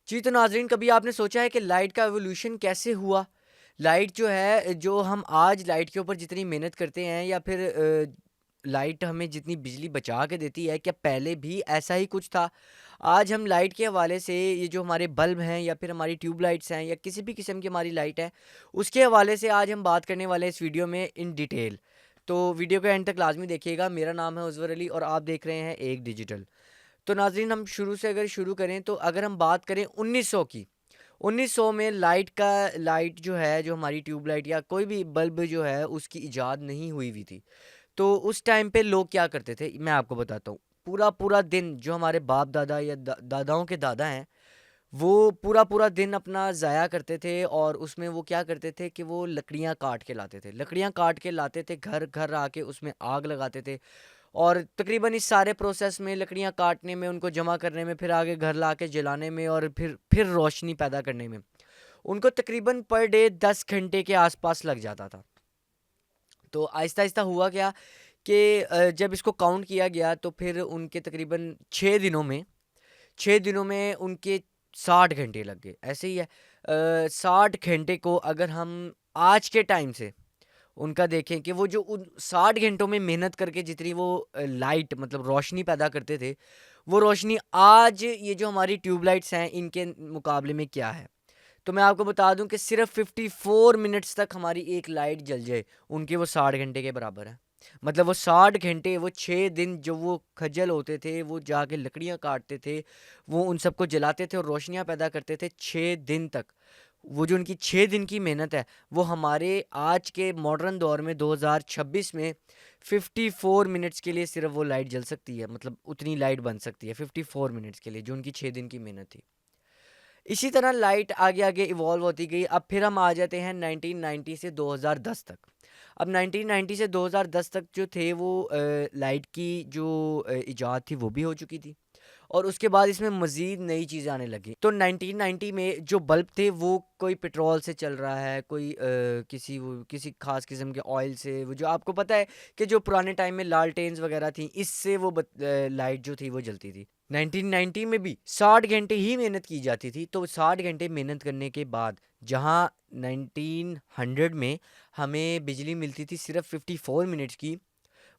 जी, तो नाज़रीन कभी आपने सोचा है कि लाइट का एवोल्यूशन कैसे हुआ? लाइट जो है, जो हम आज लाइट के ऊपर जितनी मेहनत करते हैं या फिर लाइट हमें जितनी बिजली बचा के देती है, क्या पहले भी ऐसा ही कुछ था? आज हम लाइट के हवाले से ये जो हमारे बल्ब हैं या फिर हमारी ट्यूब लाइट्स हैं या किसी भी किस्म की हमारी लाइट है, उसके हवाले से आज हम बात करने वाले हैं इस वीडियो में इन डिटेल। तो वीडियो को एंड तक लाज़मी देखिएगा। मेरा नाम है उज़्वर अली और आप देख रहे हैं एक डिजिटल। तो नाज़रीन हम शुरू से अगर शुरू करें तो अगर हम बात करें 1900 की, 1900 में लाइट जो है, जो हमारी ट्यूबलाइट या कोई भी बल्ब जो है उसकी इजाद नहीं हुई थी। तो उस टाइम पे लोग क्या करते थे मैं आपको बताता हूँ। पूरा पूरा दिन जो हमारे बाप दादा या दादाओं के दादा हैं, वो पूरा पूरा दिन अपना ज़ाया करते थे और उसमें वो क्या करते थे कि वो लकड़ियाँ काट के लाते थे, लकड़ियाँ काट के लाते थे, घर घर आके उसमें आग लगाते थे। और तकरीबन इस सारे प्रोसेस में, लकड़ियाँ काटने में, उनको जमा करने में, फिर आगे घर ला के जलाने में और फिर रोशनी पैदा करने में, उनको तकरीबन पर डे 10 घंटे के आसपास लग जाता था। तो आहिस्ता आहिस्ता हुआ क्या कि जब इसको काउंट किया गया तो फिर उनके तकरीबन 6 दिनों में उनके 60 घंटे लग गए। ऐसे ही है, 60 घंटे को अगर हम आज के टाइम से उनका देखें कि वो जो उन 60 घंटों में मेहनत करके जितनी वो लाइट मतलब रोशनी पैदा करते थे, वो रोशनी आज ये जो हमारी ट्यूबलाइट्स हैं इनके मुकाबले में क्या है। तो मैं आपको बता दूं कि सिर्फ 54 मिनट्स तक हमारी एक लाइट जल जाए, उनके वो 60 घंटे के बराबर है। मतलब वो 60 घंटे, वो 6 दिन जो वो खज्जल होते थे, वो जाके लकड़ियाँ काटते थे, वो उन सबको जलाते थे और रोशनियाँ पैदा करते थे 6 दिन तक। वो जो उनकी 6 दिन की मेहनत है, वो हमारे आज के मॉडर्न दौर में 2026 में 54 मिनट्स के लिए सिर्फ वो लाइट जल सकती है, मतलब उतनी लाइट बन सकती है 54 मिनट्स के लिए, जो उनकी 6 दिन की मेहनत थी। इसी तरह लाइट आगे आगे इवॉल्व होती गई। अब फिर हम आ जाते हैं 1990 से 2010 तक। अब 1990 से 2010 तक जो थे वो लाइट की जो इजाद थी वो भी हो चुकी थी और उसके बाद इसमें मज़ीद नई चीज़ें आने लगी। तो 1990 में जो बल्ब थे वो कोई पेट्रोल से चल रहा है, कोई किसी ख़ास किस्म के ऑयल से, वो जो आपको पता है कि जो पुराने टाइम में लालटेन्स वगैरह थी, इससे वो लाइट जो थी वो जलती थी। 1990 में भी 60 घंटे ही मेहनत की जाती थी। तो 60 घंटे मेहनत करने के बाद जहाँ 1900 में हमें बिजली मिलती थी सिर्फ 54 मिनट्स की,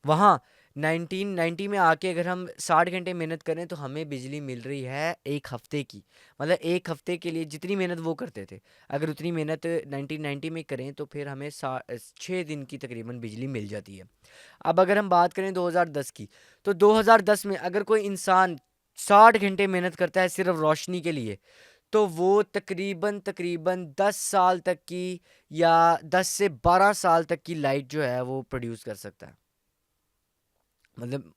वहाँ 1990 में आके अगर हम 60 घंटे मेहनत करें तो हमें बिजली मिल रही है 1 हफ्ते की। मतलब 1 हफ्ते के लिए जितनी मेहनत वो करते थे, अगर उतनी मेहनत 1990 में करें तो फिर हमें 6 दिन की तकरीबन बिजली मिल जाती है। अब अगर हम बात करें 2010 की, तो 2010 में अगर कोई इंसान 60 घंटे मेहनत करता है सिर्फ रोशनी के लिए, तो वो तकरीबन तकरीबन 10 साल तक की या 10 से 12 साल तक की लाइट जो है वो प्रोड्यूस कर सकता है। मतलब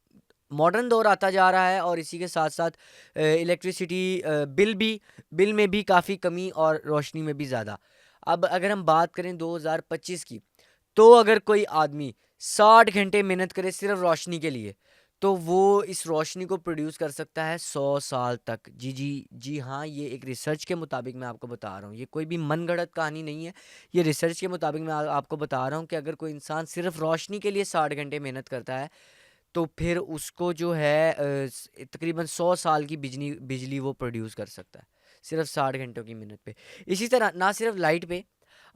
मॉडर्न दौर आता जा रहा है और इसी के साथ साथ इलेक्ट्रिसिटी बिल में भी काफ़ी कमी और रोशनी में भी ज़्यादा। अब अगर हम बात करें 2025 की, तो अगर कोई आदमी 60 घंटे मेहनत करे सिर्फ रोशनी के लिए, तो वो इस रोशनी को प्रोड्यूस कर सकता है 100 साल तक। जी जी, जी हाँ, ये एक रिसर्च के मुताबिक मैं आपको बता रहा हूँ, ये कोई भी मनगढ़ंत कहानी नहीं है। ये रिसर्च के मुताबिक मैं आपको बता रहा हूँ कि अगर कोई इंसान सिर्फ रोशनी के लिए 60 घंटे मेहनत करता है, तो फिर उसको जो है तकरीबन 100 साल की बिजली बिजली वो प्रोड्यूस कर सकता है सिर्फ 60 घंटों की मेहनत पे। इसी तरह ना सिर्फ लाइट पे,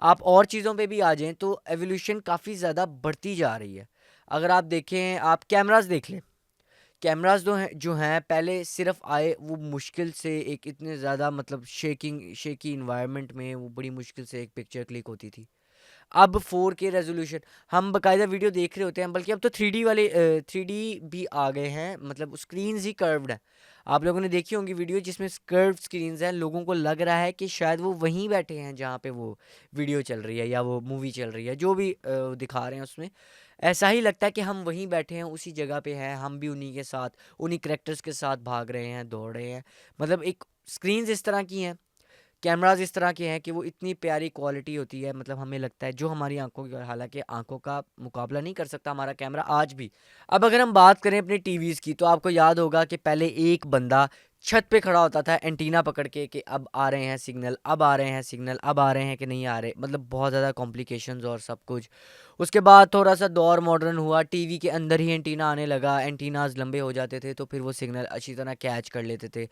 आप और चीज़ों पे भी आ जाएं तो एवोल्यूशन काफ़ी ज़्यादा बढ़ती जा रही है। अगर आप देखें, आप कैमरास देख लें। कैमरास जो हैं पहले सिर्फ आए वो मुश्किल से एक इतने ज़्यादा मतलब शेकी इन्वायरमेंट में वो बड़ी मुश्किल से एक पिक्चर क्लिक होती थी। अब 4K रेज़ोल्यूशन, हम बाकायदा वीडियो देख रहे होते हैं, बल्कि अब तो 3D भी आ गए हैं, मतलब स्क्रीन्स ही कर्व्ड हैं। आप लोगों ने देखी होंगी वीडियो जिसमें कर्व्ड स्क्रीन्स हैं, लोगों को लग रहा है कि शायद वो वहीं बैठे हैं जहाँ पे वो वीडियो चल रही है या वो मूवी चल रही है, जो भी दिखा रहे हैं उसमें। ऐसा ही लगता है कि हम वहीं बैठे हैं, उसी जगह पे हैं, हम भी उन्हीं के साथ, उन्हीं कैरेक्टर्स के साथ भाग रहे हैं, दौड़ रहे हैं। मतलब एक स्क्रीन्स इस तरह की हैं, कैमराज़ इस तरह के हैं कि वो इतनी प्यारी क्वालिटी होती है, मतलब हमें लगता है जो हमारी आंखों की, हालांकि आंखों का मुकाबला नहीं कर सकता हमारा कैमरा आज भी। अब अगर हम बात करें अपने टीवीज़ की, तो आपको याद होगा कि पहले एक बंदा छत पे खड़ा होता था एंटीना पकड़ के कि अब आ रहे हैं सिग्नल, अब आ रहे हैं सिग्नल, अब आ रहे हैं कि नहीं आ रहे, मतलब बहुत ज़्यादा कॉम्प्लिकेशंस और सब कुछ। उसके बाद थोड़ा सा दौर मॉडर्न हुआ, टीवी के अंदर ही एंटीना आने लगा, एंटीनाज लंबे हो जाते थे तो फिर वो सिग्नल अच्छी तरह कैच कर लेते थे।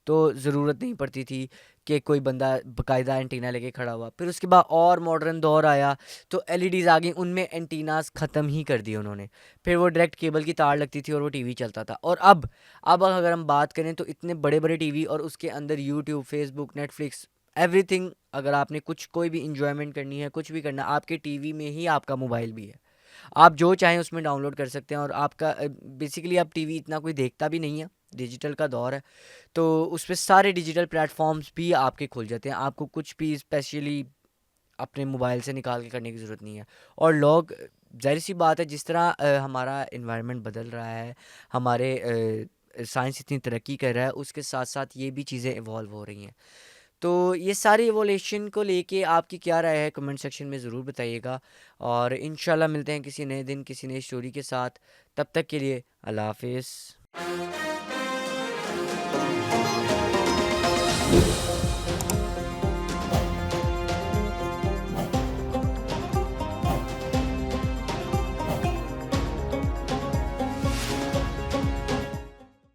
तो ज़रूरत नहीं पड़ती थी कि कोई बंदा बाकायदा एंटीना लेके खड़ा हुआ। फिर उसके बाद और मॉडर्न दौर आया तो एलईडीज़ आ गई, उनमें एंटीनास ख़त्म ही कर दिए उन्होंने। फिर वो डायरेक्ट केबल की तार लगती थी और वो टीवी चलता था। और अब अगर हम बात करें तो इतने बड़े-बड़े टीवी और उसके अंदर यूट्यूब, फेसबुक, नेटफ्लिक्स, एवरीथिंग। अगर आपने कुछ कोई भी एन्जॉयमेंट करनी है, कुछ भी करना है, आपके टीवी में ही आपका मोबाइल भी है। आप जो चाहें उसमें डाउनलोड कर सकते हैं और आपका बेसिकली अब टीवी इतना कोई देखता भी नहीं है, डिजिटल का दौर है। तो उस पे सारे डिजिटल प्लेटफॉर्म्स भी आपके खुल जाते हैं, आपको कुछ भी स्पेशली अपने मोबाइल से निकाल के करने की ज़रूरत नहीं है। और लोग, ज़ाहिर सी बात है, जिस तरह हमारा इन्वायरमेंट बदल रहा है, हमारे साइंस इतनी तरक्की कर रहा है, उसके साथ साथ ये भी चीज़ें इवॉल्व हो रही हैं। तो ये सारी इवोल्यूशन को लेके आपकी क्या राय है, कमेंट सेक्शन में ज़रूर बताइएगा। और इंशाल्लाह मिलते हैं किसी नए दिन किसी नई स्टोरी के साथ। तब तक के लिए अल्लाह हाफिज़।